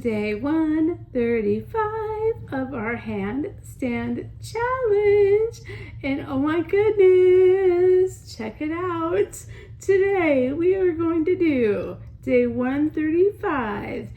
day 135 of our handstand challenge. And oh my goodness, check it out. Today we are going to do day 135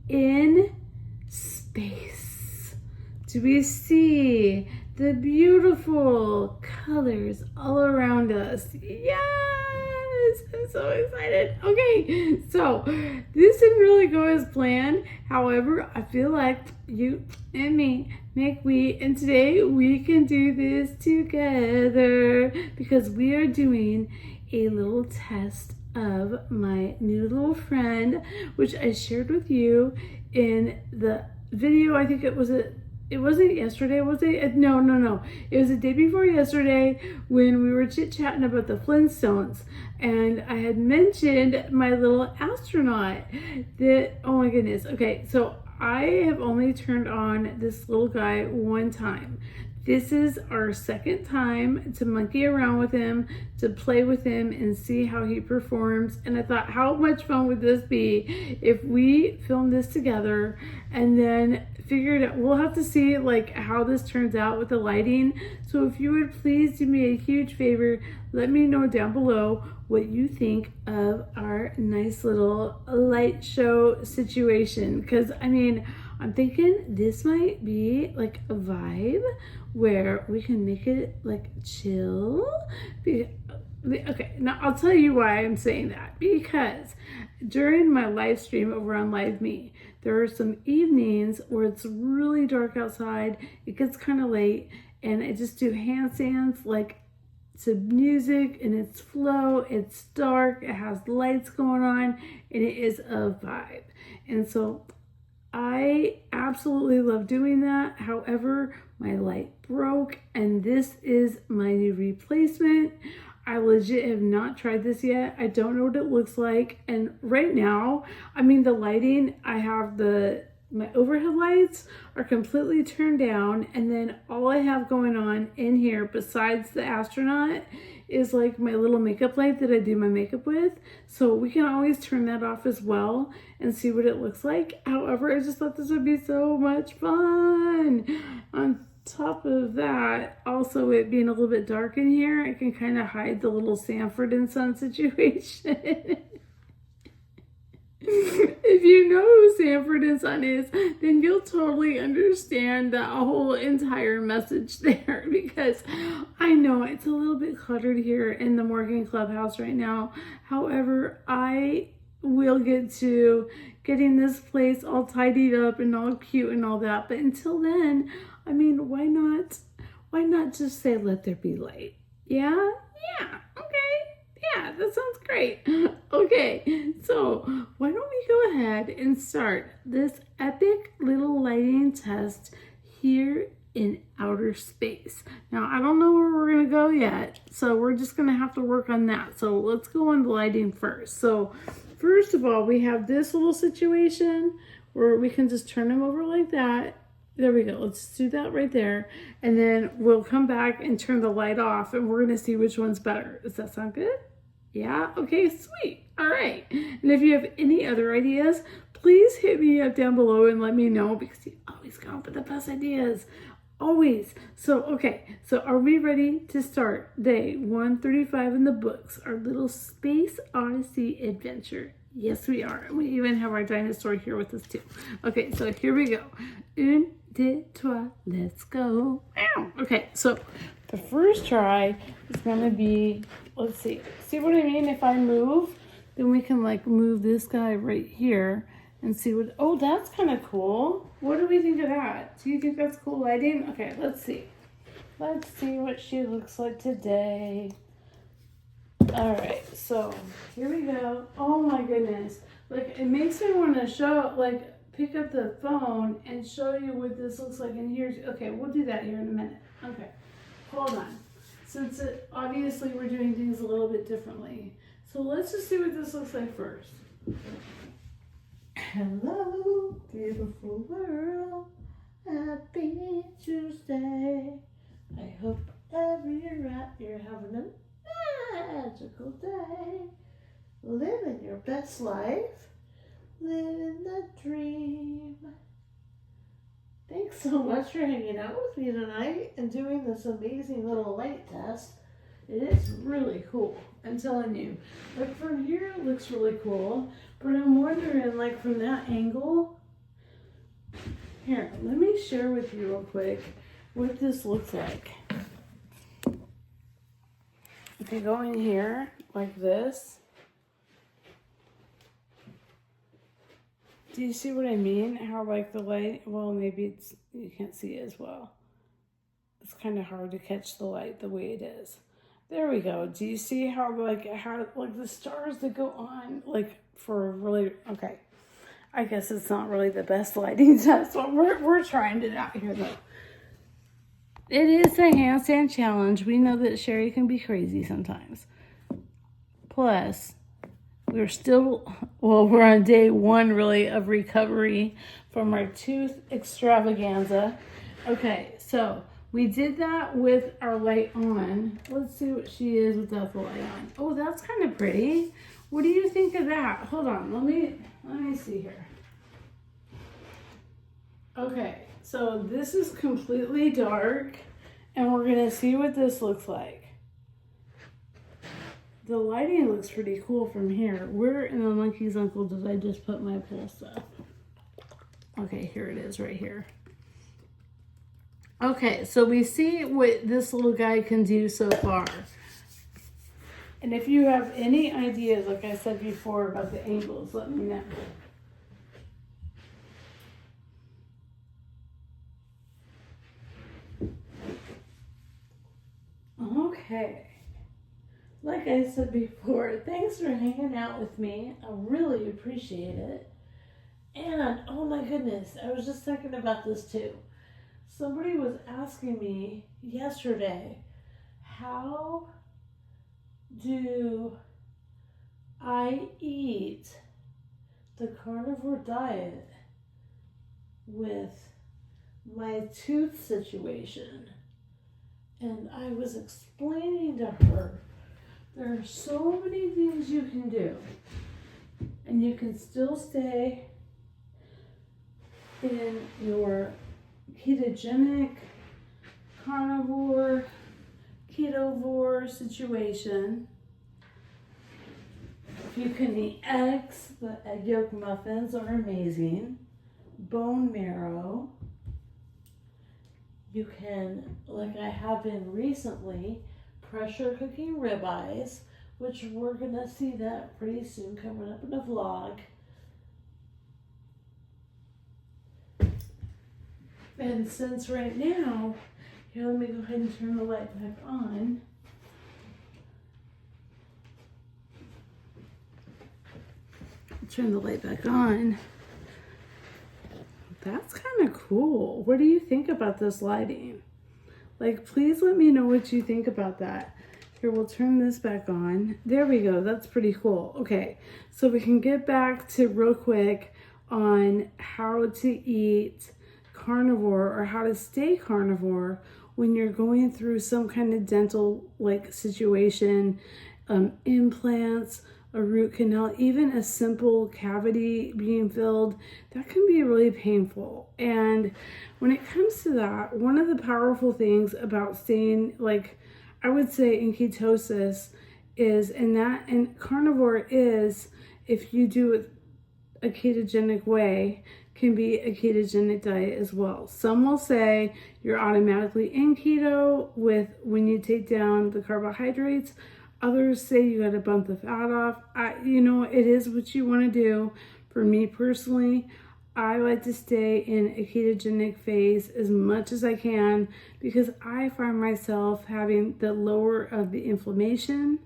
in space. Do we see the beautiful colors all around us? Yes! I'm so excited. Okay, so this didn't really go as planned. However, I feel like you and me make we, and today we can do this together because we are doing a little test of my new little friend, which I shared with you in the video. I think it wasn't yesterday, was it? No. It was the day before yesterday when we were chit-chatting about the Flintstones. And I had mentioned my little astronaut that, oh my goodness. Okay, so I have only turned on this little guy one time. This is our second time to monkey around with him, to play with him and see how he performs. And I thought, how much fun would this be if we filmed this together and then figured out, we'll have to see like how this turns out with the lighting. So if you would please do me a huge favor, let me know down below what you think of our nice little light show situation. Because I mean, I'm thinking this might be like a vibe where we can make it like chill. Okay, now I'll tell you why I'm saying that. Because during my live stream over on Live Me, there are some evenings where it's really dark outside, it gets kind of late, and I just do handstands like to music, and it's slow, it's dark, it has lights going on, and it is a vibe. And so I absolutely love doing that. However, my light broke, and this is my new replacement. I legit have not tried this yet. I don't know what it looks like. And right now, I mean, the lighting, I have my overhead lights are completely turned down. And then all I have going on in here besides the astronaut is like my little makeup light that I do my makeup with. So we can always turn that off as well and see what it looks like. However, I just thought this would be so much fun. On top of that, also it being a little bit dark in here, I can kind of hide the little Sanford and Son situation. If you know who Sanford and Son is, then you'll totally understand that whole entire message there, because I know it's a little bit cluttered here in the Morgan Clubhouse right now. However, I will get to getting this place all tidied up and all cute and all that. But until then, I mean, why not just say, let there be light? Yeah, okay. Yeah, that sounds great. Okay, so why don't we go ahead and start this epic little lighting test here in outer space. Now, I don't know where we're gonna go yet, so we're just gonna have to work on that. So let's go on the lighting first. So first of all, we have this little situation where we can just turn them over like that. There we go. Let's do that right there. And then we'll come back and turn the light off, and we're gonna see which one's better. Does that sound good? Yeah? Okay, sweet. All right. And if you have any other ideas, please hit me up down below and let me know, because you always come up with the best ideas. Always. So, okay. So are we ready to start day 135 in the books, our little space odyssey adventure? Yes, we are. We even have our dinosaur here with us too. Okay, so here we go. Un, deux, trois, let's go. Ow. Okay, so the first try is going to be, let's see. See what I mean? If I move, then we can like move this guy right here and see what, oh, that's kind of cool. What do we think of that? Do you think that's cool lighting? Okay, let's see. Let's see what she looks like today. All right, so here we go. Oh my goodness. Like, it makes me want to show, like, pick up the phone and show you what this looks like in here. Okay, we'll do that here in a minute. Okay, hold on. Since obviously we're doing things a little bit differently. So let's just see what this looks like first. Hello, beautiful world. Happy Tuesday. I hope you're having a magical day. Living your best life living the dream. Thanks so much for hanging out with me tonight and doing this amazing little light test. It is really cool, I'm telling you. Like from here it looks really cool, but I'm wondering like from that angle. Here, let me share with you real quick what this looks like. If you go in here like this, do you see what I mean? How like the light, well maybe it's, you can't see it as well. It's kind of hard to catch the light the way it is. There we go. Do you see how like the stars that go on like for really, okay. I guess it's not really the best lighting test, but we're trying it out here though. It is a handstand challenge. We know that Sheri can be crazy sometimes. Plus, we're on day 1 really of recovery from our tooth extravaganza. Okay, so we did that with our light on. Let's see what she is without the light on. Oh, that's kind of pretty. What do you think of that? Hold on, let me see here. Okay, so this is completely dark, and we're gonna see what this looks like. The lighting looks pretty cool from here. Where in the monkey's uncle did I just put my pull stuff? Okay, here it is right here. Okay, so we see what this little guy can do so far. And if you have any ideas, like I said before, about the angles, let me know. Okay. Like I said before, thanks for hanging out with me. I really appreciate it. And, oh my goodness, I was just thinking about this too. Somebody was asking me yesterday, how do I eat the carnivore diet with my tooth situation? And I was explaining to her, there are so many things you can do, and you can still stay in your ketogenic, carnivore, ketovore situation. You can eat eggs. The egg yolk muffins are amazing. Bone marrow. You can, like I have been recently, pressure cooking ribeyes, which we're gonna see that pretty soon coming up in a vlog. And since right now, here, let me go ahead and turn the light back on. Turn the light back on. That's kind of cool. What do you think about this lighting? Like, please let me know what you think about that. Here, we'll turn this back on. There we go. That's pretty cool. Okay, so we can get back to real quick on how to eat carnivore or how to stay carnivore when you're going through some kind of dental like situation, implants, a root canal, even a simple cavity being filled, that can be really painful. And when it comes to that, one of the powerful things about staying, like I would say in ketosis is, and carnivore is, if you do it a ketogenic way, can be a ketogenic diet as well. Some will say you're automatically in keto with when you take down the carbohydrates. Others say you got to bump the fat off. It is what you want to do. For me personally, I like to stay in a ketogenic phase as much as I can because I find myself having the lower of the inflammation.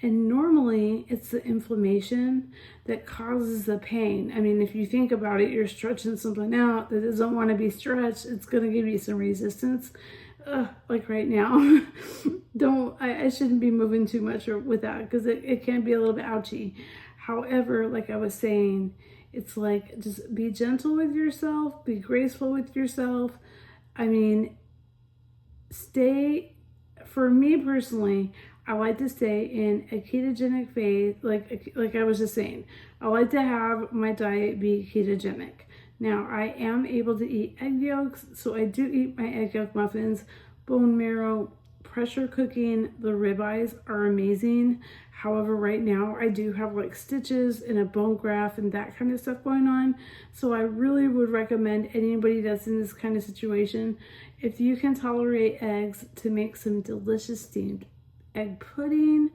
And normally it's the inflammation that causes the pain. I mean, if you think about it, you're stretching something out that doesn't want to be stretched. It's going to give you some resistance. Like right now, I shouldn't be moving too much with that because it can be a little bit ouchy. However, like I was saying, it's like just be gentle with yourself, be graceful with yourself. I mean, for me personally, I like to stay in a ketogenic phase, like I was just saying. I like to have my diet be ketogenic. Now, I am able to eat egg yolks, so I do eat my egg yolk muffins, bone marrow, pressure cooking. The ribeyes are amazing. However, right now I do have like stitches and a bone graft and that kind of stuff going on. So I really would recommend anybody that's in this kind of situation, if you can tolerate eggs, to make some delicious steamed egg pudding.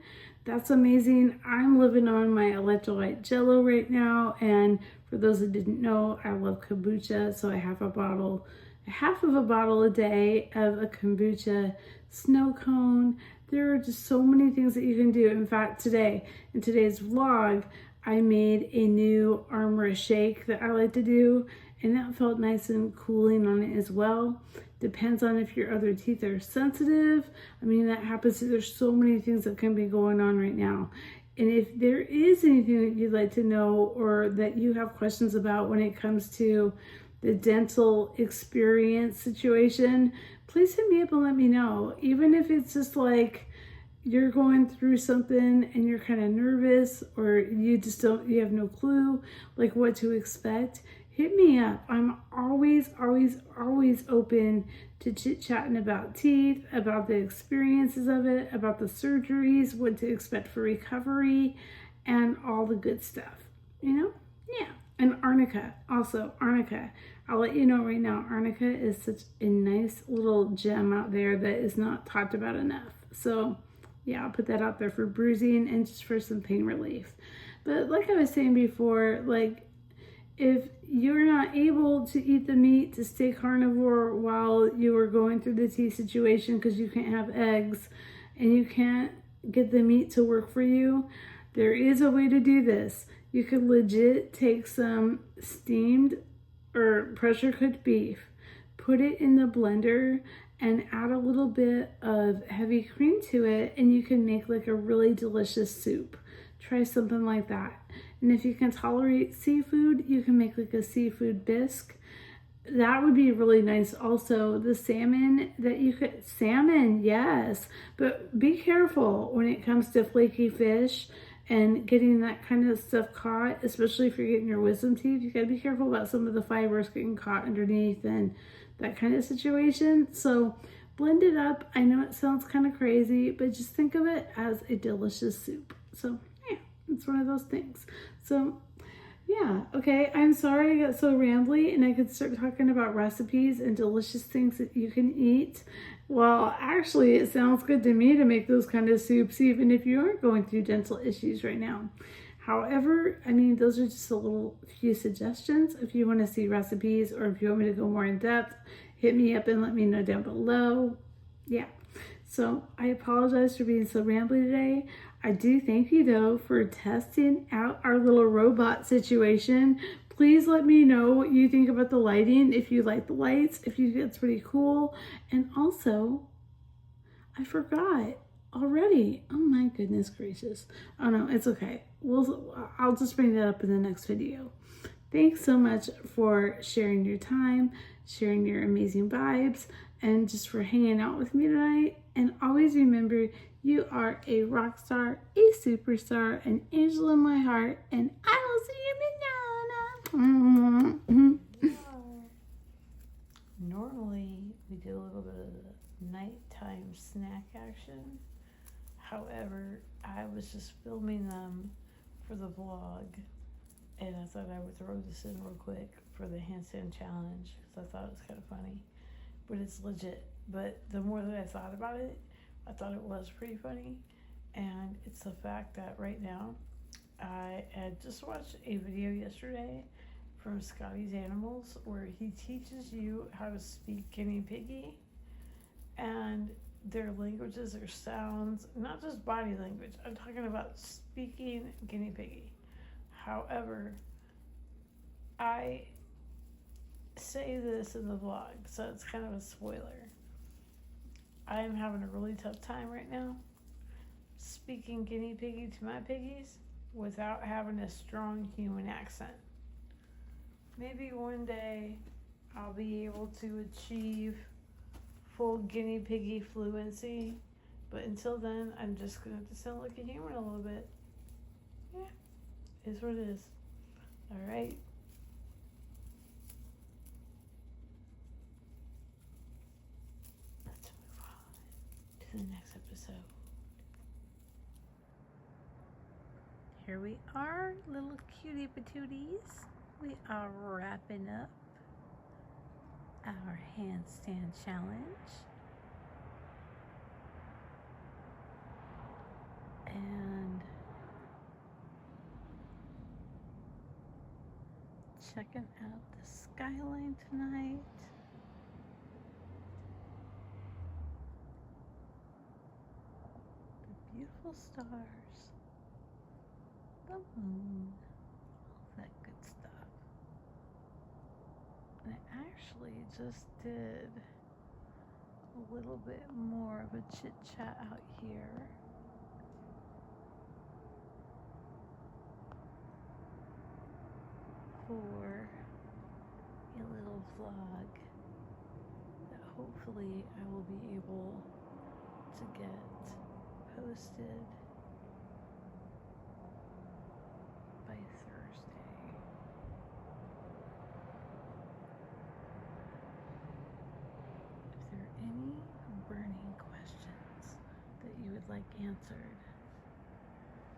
That's amazing. I'm living on my electrolyte jello right now, and for those that didn't know, I love kombucha, so I have half of a bottle a day of a kombucha snow cone. There are just so many things that you can do. In fact, today, in today's vlog, I made a new armor shake that I like to do, and that felt nice and cooling on it as well. Depends on if your other teeth are sensitive. I mean, that happens. There's so many things that can be going on right now. And if there is anything that you'd like to know or that you have questions about when it comes to the dental experience situation, please hit me up and let me know. Even if it's just like you're going through something and you're kind of nervous, or you have no clue like what to expect, hit me up. I'm always open to chit-chatting about teeth, about the experiences of it, about the surgeries, what to expect for recovery, and all the good stuff, Yeah. And arnica, I'll let you know right now, arnica is such a nice little gem out there that is not talked about enough. So yeah, I'll put that out there for bruising and just for some pain relief. But like I was saying before, like, if you're not able to eat the meat, to stay carnivore while you are going through the teeth situation because you can't have eggs and you can't get the meat to work for you, there is a way to do this. You could legit take some steamed or pressure cooked beef, put it in the blender, and add a little bit of heavy cream to it, and you can make like a really delicious soup. Try something like that. And if you can tolerate seafood, you can make like a seafood bisque. That would be really nice. Also, the salmon yes, but be careful when it comes to flaky fish and getting that kind of stuff caught, especially if you're getting your wisdom teeth. You gotta be careful about some of the fibers getting caught underneath and that kind of situation. So blend it up. I know it sounds kind of crazy, but just think of it as a delicious soup. So yeah, it's one of those things. So yeah, okay, I'm sorry I got so rambly and I could start talking about recipes and delicious things that you can eat. Well, actually, it sounds good to me to make those kind of soups, even if you aren't going through dental issues right now. However, I mean, those are just a little few suggestions. If you want to see recipes or if you want me to go more in depth, hit me up and let me know down below. Yeah, so I apologize for being so rambly today. I do thank you though for testing out our little robot situation. Please let me know what you think about the lighting, if you like the lights, if you think it's pretty cool. And also, I forgot already. Oh my goodness gracious. Oh no, it's okay. I'll just bring that up in the next video. Thanks so much for sharing your time, sharing your amazing vibes, and just for hanging out with me tonight. And always remember, you are a rock star, a superstar, an angel in my heart, and I will see you manana. Normally, we do a little bit of nighttime snack action. However, I was just filming them for the vlog, and I thought I would throw this in real quick for the handstand challenge because I thought it was kind of funny, but it's legit. But the more that I thought about it, I thought it was pretty funny, and it's the fact that right now, I had just watched a video yesterday from Scotty's Animals where he teaches you how to speak guinea piggy, and their languages, their sounds, not just body language. I'm talking about speaking guinea piggy. However, I say this in the vlog, so it's kind of a spoiler. I am having a really tough time right now speaking guinea piggy to my piggies without having a strong human accent. Maybe one day I'll be able to achieve full guinea piggy fluency, But until then, I'm just gonna have to sound like a human a little bit. Yeah, is what it is. All right. Let's move on to the next episode. Here we are, little cutie patooties. We are wrapping up our handstand challenge. And checking out the skyline tonight. The beautiful stars, the moon, all that good stuff. And I actually just did a little bit more of a chit chat out here. For a little vlog that hopefully I will be able to get posted by Thursday. If there are any burning questions that you would like answered,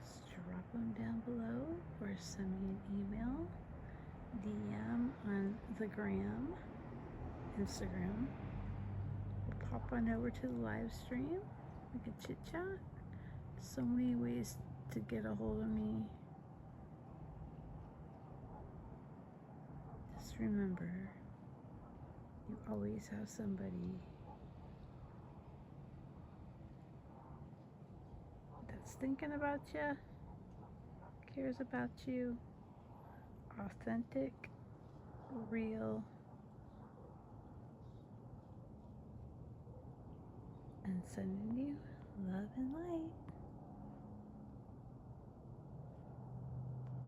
just drop them down below or send me an email, DM on the gram, Instagram. We'll pop on over to the live stream. We can chit chat. So many ways to get a hold of me. Just remember, you always have somebody that's thinking about you, cares about you, authentic, real, and sending you love and light.